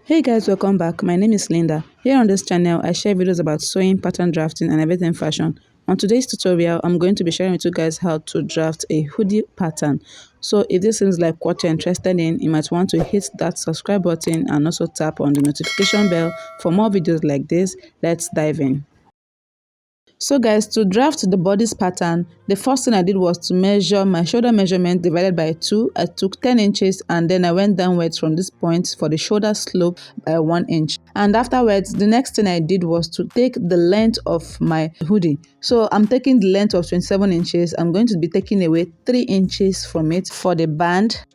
Hey guys, welcome back. My name is Linda. Here on this channel, I share videos about sewing, pattern drafting, and everything fashion. On today's tutorial, I'm going to be sharing with you guys how to draft a hoodie pattern. So if this seems like what you're interested in, you might want to hit that subscribe button and also tap on the notification bell for more videos like this. Let's dive in. So guys, to draft the bodice pattern, the first thing I did was to measure my shoulder measurement divided by 2. I took 10 inches and then I went downwards from this point for the shoulder slope by 1 inch. And afterwards, the next thing I did was to take the length of my hoodie. So I'm taking the length of 27 inches. I'm going to be taking away 3 inches from it for the band.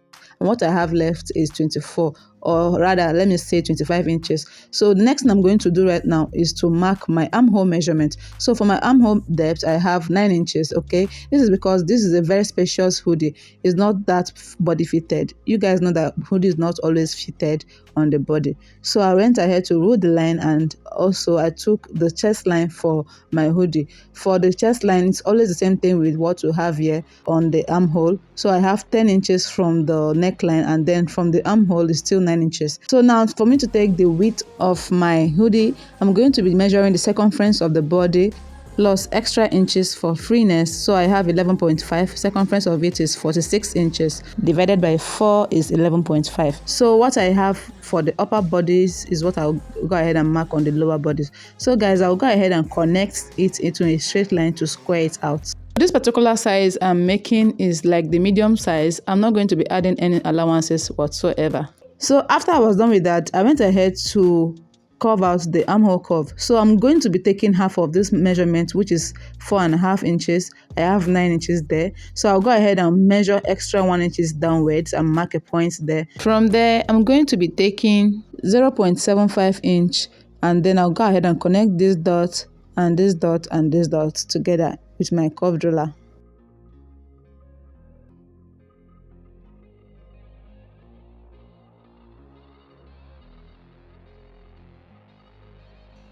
And what I have left is 24, or rather let me say 25 inches. So the next thing I'm going to do right now is to mark my armhole measurement. So for my armhole depth, I have 9 inches. Okay, this is because this is a very spacious hoodie. It's not that body fitted. You guys know that hoodie is not always fitted on the body. So I went ahead to rule the line, and also I took the chest line for my hoodie. For the chest line, it's always the same thing with what you have here on the armhole. So I have 10 inches from the neckline, and then from the armhole is still 9 inches. So now for me to take the width of my hoodie, I'm going to be measuring the circumference of the body plus extra inches for freeness. So I have 11.5. Circumference of it is 46 inches. Divided by 4 is 11.5. So what I have for the upper bodies is what I'll go ahead and mark on the lower bodies. So guys, I'll go ahead and connect it into a straight line to square it out. This particular size I'm making is like the medium size. I'm not going to be adding any allowances whatsoever. So after I was done with that, I went ahead to curve out the armhole curve. So I'm going to be taking half of this measurement, which is 4.5 inches. I have 9 inches there. So I'll go ahead and measure extra 1 inches downwards and mark a point there. From there, I'm going to be taking 0.75 inch, and then I'll go ahead and connect this dot and this dot and this dot together with my curved ruler.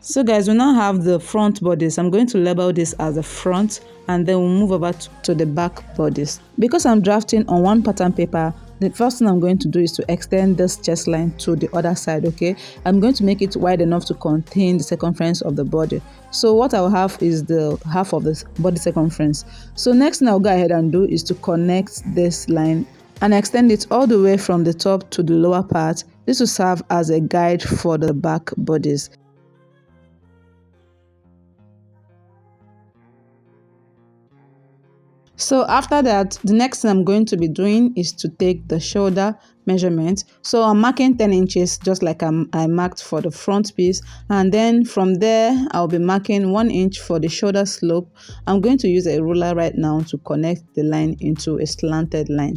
So guys, we now have the front bodies. I'm going to label this as the front, and then we'll move over to the back bodies. Because I'm drafting on one pattern paper, the first thing I'm going to do is to extend this chest line to the other side. Okay, I'm going to make it wide enough to contain the circumference of the body. So what I'll have is the half of the body circumference. So next thing I'll go ahead and do is to connect this line and extend it all the way from the top to the lower part. This will serve as a guide for the back bodies. So after that, the next thing I'm going to be doing is to take the shoulder measurement. So I'm marking 10 inches just like I marked for the front piece, and then from there I'll be marking 1 inch for the shoulder slope. I'm going to use a ruler right now to connect the line into a slanted line.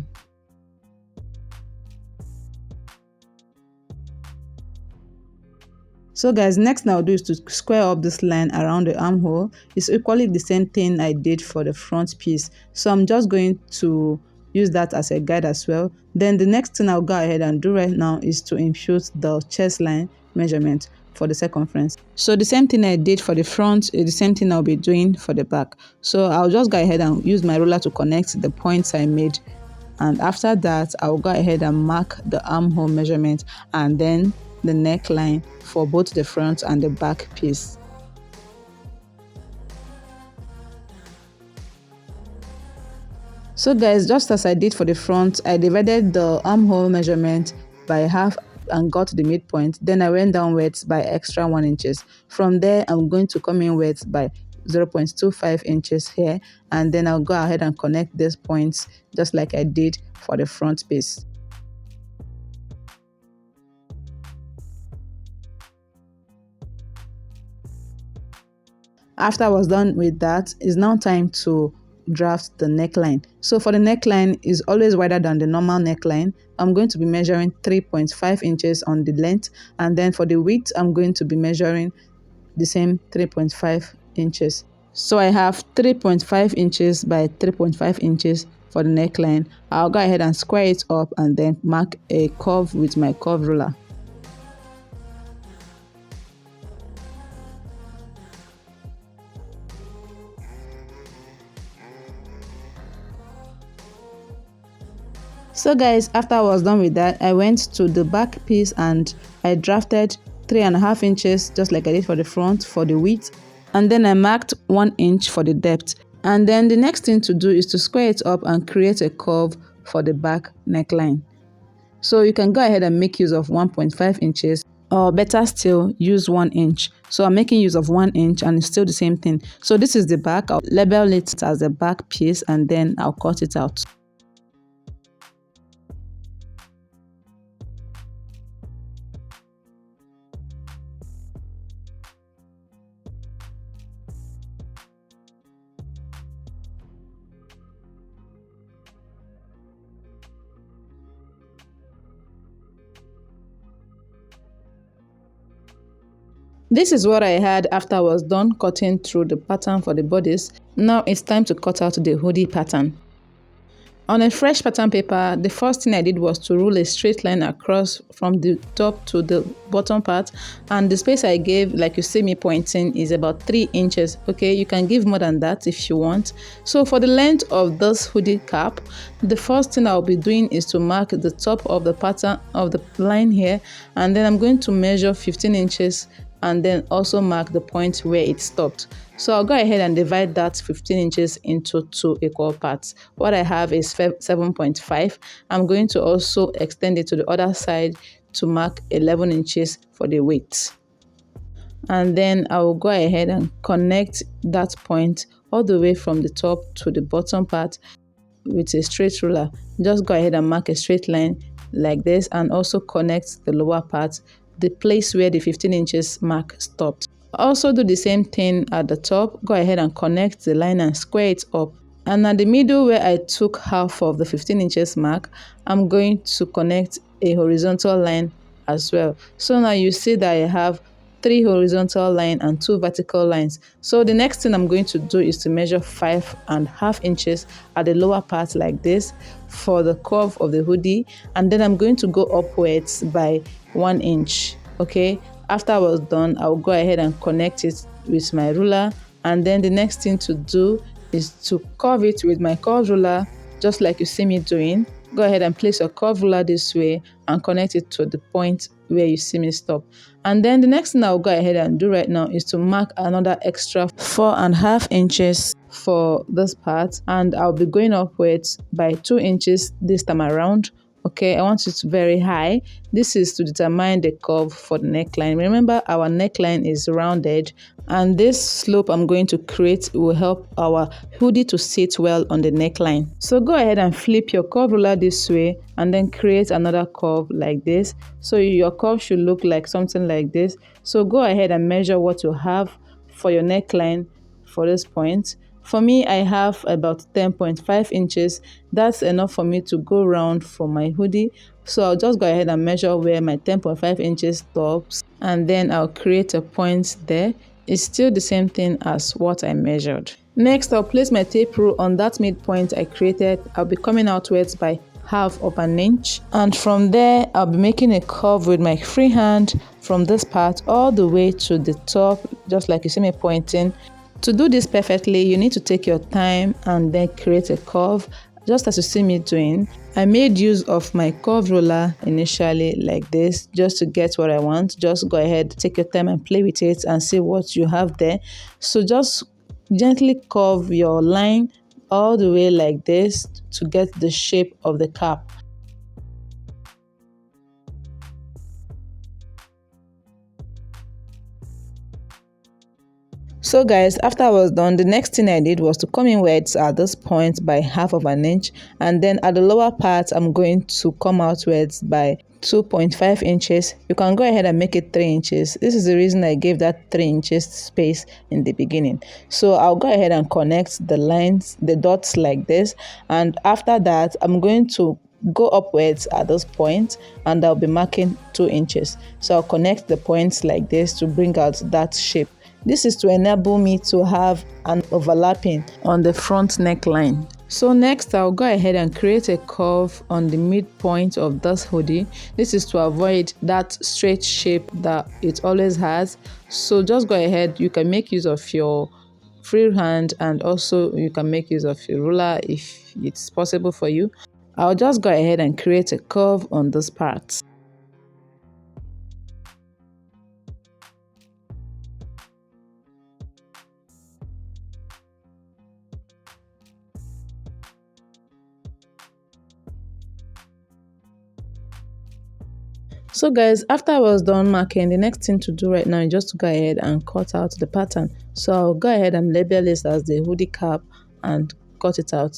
So guys, next thing I'll do is to square up this line around the armhole. It's equally the same thing I did for the front piece. So I'm just going to use that as a guide as well. Then the next thing I'll go ahead and do right now is to impute the chest line measurement for the circumference. So the same thing I did for the front is the same thing I'll be doing for the back. So I'll just go ahead and use my ruler to connect the points I made. And after that, I'll go ahead and mark the armhole measurement and then the neckline for both the front and the back piece. So guys, just as I did for the front, I divided the armhole measurement by half and got the midpoint. Then I went downwards by extra 1 inches. From there, I'm going to come inwards by 0.25 inches here, and then I'll go ahead and connect these points just like I did for the front piece. After I was done with that, it's now time to draft the neckline. So for the neckline is always wider than the normal neckline. I'm going to be measuring 3.5 inches on the length, and then for the width I'm going to be measuring the same 3.5 inches. So I have 3.5 inches by 3.5 inches for the neckline. I'll go ahead and square it up and then mark a curve with my curve ruler. So guys, after I was done with that, I went to the back piece and I drafted 3.5 inches just like I did for the front for the width, and then I marked 1 inch for the depth. And then the next thing to do is to square it up and create a curve for the back neckline. So you can go ahead and make use of 1.5 inches, or better still, use 1 inch. So I'm making use of 1 inch and it's still the same thing. So this is the back. I'll label it as the back piece and then I'll cut it out. This is what I had after I was done cutting through the pattern for the bodice. Now it's time to cut out the hoodie pattern. On a fresh pattern paper, the first thing I did was to rule a straight line across from the top to the bottom part, and the space I gave, like you see me pointing, is about 3 inches. Okay, you can give more than that if you want. So for the length of this hoodie cap, the first thing I'll be doing is to mark the top of the pattern of the line here, and then I'm going to measure 15 inches and then also mark the point where it stopped. So I'll go ahead and divide that 15 inches into 2 equal parts. What I have is 7.5. I'm going to also extend it to the other side to mark 11 inches for the width. And then I will go ahead and connect that point all the way from the top to the bottom part with a straight ruler. Just go ahead and mark a straight line like this and also connect the lower part, the place where the 15 inches mark stopped. Also do the same thing at the top. Go ahead and connect the line and square it up. And at the middle where I took half of the 15 inches mark, I'm going to connect a horizontal line as well. So now you see that I have 3 horizontal lines and 2 vertical lines. So the next thing I'm going to do is to measure 5.5 inches at the lower part like this for the curve of the hoodie, and then I'm going to go upwards by 1 inch. Okay, after I was done, I'll go ahead and connect it with my ruler, and then the next thing to do is to curve it with my curve ruler, just like you see me doing. Go ahead and place your curve ruler this way and connect it to the point where you see me stop. And then the next thing I'll go ahead and do right now is to mark another extra 4.5 inches for this part, and I'll be going upwards by 2 inches this time around. Okay, I want it very high. This is to determine the curve for the neckline. Remember, our neckline is rounded, and this slope I'm going to create will help our hoodie to sit well on the neckline. So go ahead and flip your curve ruler this way and then create another curve like this. So your curve should look like something like this. So go ahead and measure what you have for your neckline for this point. For me, I have about 10.5 inches. That's enough for me to go round for my hoodie. So I'll just go ahead and measure where my 10.5 inches stops, and then I'll create a point there. It's still the same thing as what I measured. Next, I'll place my tape rule on that midpoint I created. I'll be coming outwards by half of an inch, and from there I'll be making a curve with my free hand from this part all the way to the top, just like you see me pointing. To do this perfectly, you need to take your time and then create a curve, just as you see me doing. I made use of my curve ruler initially like this, just to get what I want. Just go ahead, take your time and play with it and see what you have there. So just gently curve your line all the way like this to get the shape of the cap. So guys, after I was done, the next thing I did was to come inwards at this point by half of an inch, and then at the lower part I'm going to come outwards by 2.5 inches. You can go ahead and make it 3 inches. This is the reason I gave that 3 inches space in the beginning. So I'll go ahead and connect the lines, the dots like this, and after that I'm going to go upwards at this point and I'll be marking 2 inches. So I'll connect the points like this to bring out that shape. This is to enable me to have an overlapping on the front neckline. So next, I'll go ahead and create a curve on the midpoint of this hoodie. This is to avoid that straight shape that it always has. So just go ahead, you can make use of your free hand, and also you can make use of your ruler if it's possible for you. I'll just go ahead and create a curve on this part. So guys, after I was done marking, the next thing to do right now is just to go ahead and cut out the pattern. So I'll go ahead and label this as the hoodie cap and cut it out.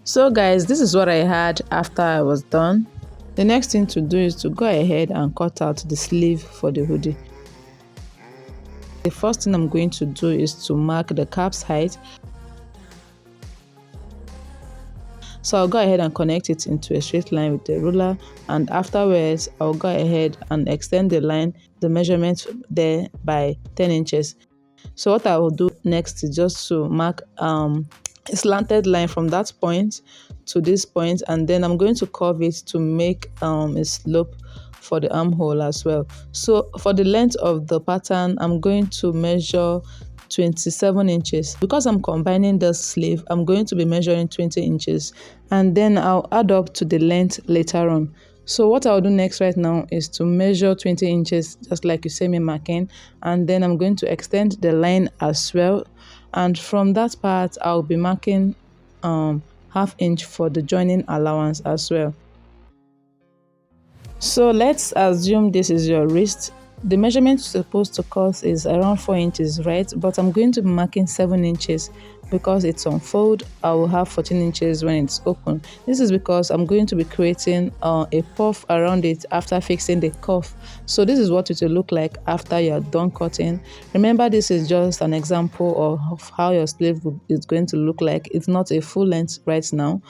So guys, this is what I had after I was done. The next thing to do is to go ahead and cut out the sleeve for the hoodie. The first thing I'm going to do is to mark the cap's height. So I'll go ahead and connect it into a straight line with the ruler, and afterwards I'll go ahead and extend the line, the measurement there by 10 inches. So what I will do next is just to mark a slanted line from that point to this point, and then I'm going to curve it to make a slope for the armhole as well. So for the length of the pattern, I'm going to measure 27 inches. Because I'm combining the sleeve, I'm going to be measuring 20 inches, and then I'll add up to the length later on. So what I'll do next right now is to measure 20 inches, just like you see me marking, and then I'm going to extend the line as well. And from that part, I'll be marking half inch for the joining allowance as well. So let's assume this is your wrist. The measurement you're supposed to cut is around 4 inches, right? But I'm going to be marking 7 inches because it's on fold. I will have 14 inches when it's open. This is because I'm going to be creating a puff around it after fixing the cuff. So this is what it will look like after you're done cutting. Remember, this is just an example of how your sleeve is going to look like. It's not a full length right now.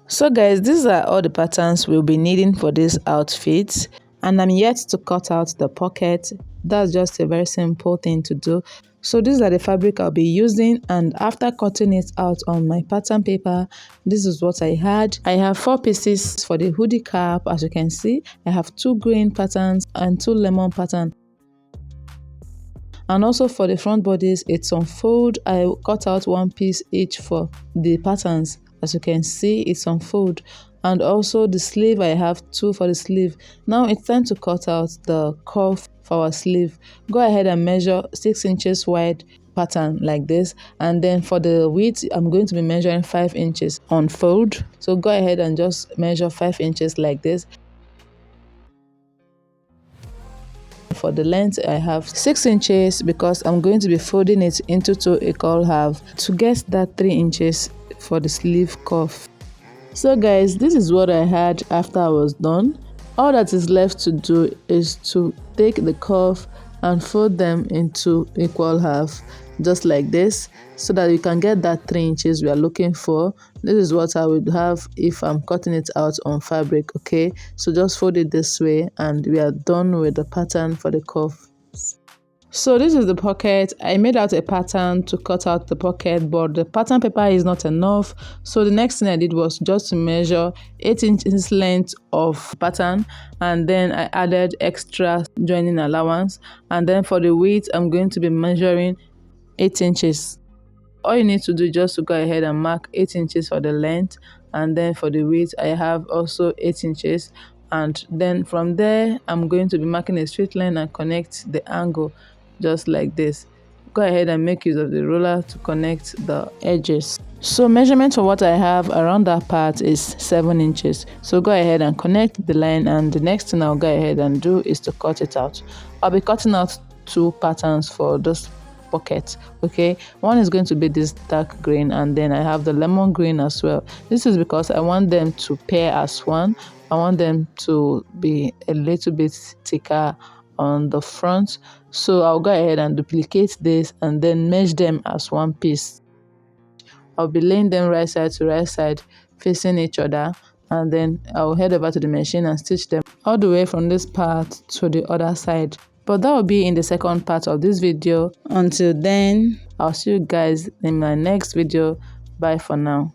So guys, these are all the patterns we'll be needing for this outfit. And I'm yet to cut out the pocket. That's just a very simple thing to do. So these are the fabric I'll be using, and after cutting it out on my pattern paper, this is what I had. I have 4 pieces for the hoodie cap. As you can see, I have 2 green patterns and 2 lemon patterns. And also for the front bodies, it's on fold. I cut out 1 piece each for the patterns. As you can see, it's on fold. And also the sleeve, I have 2 for the sleeve. Now it's time to cut out the cuff for our sleeve. Go ahead and measure 6 inches wide pattern like this, and then for the width, I'm going to be measuring 5 inches on fold. So go ahead and just measure 5 inches like this. For the length, I have 6 inches because I'm going to be folding it into 2 equal halves to get that 3 inches for the sleeve cuff. So guys, this is what I had after I was done. All that is left to do is to take the cuff and fold them into equal half, just like this, so that you can get that 3 inches we are looking for. This is what I would have if I'm cutting it out on fabric. Okay, so just fold it this way and we are done with the pattern for the cuff. So this is the pocket. I made out a pattern to cut out the pocket, but the pattern paper is not enough. So the next thing I did was just to measure 8 inches length of pattern, and then I added extra joining allowance. And then for the width, I'm going to be measuring 8 inches. All you need to do is just to go ahead and mark 8 inches for the length, and then for the width, I have also 8 inches. And then from there, I'm going to be marking a straight line and connect the angle. Just like this. Go ahead and make use of the ruler to connect the edges. So measurement for what I have around that part is 7 inches. So go ahead and connect the line, and the next thing I'll go ahead and do is to cut it out. I'll be cutting out 2 patterns for this pocket. Okay, one is going to be this dark green, and then I have the lemon green as well. This is because I want them to pair as one. I want them to be a little bit thicker on the front. So I'll go ahead and duplicate this and then mesh them as one piece. I'll be laying them right side to right side facing each other, and then I'll head over to the machine and stitch them all the way from this part to the other side. But that will be in the second part of this video. Until then, I'll see you guys in my next video. Bye for now.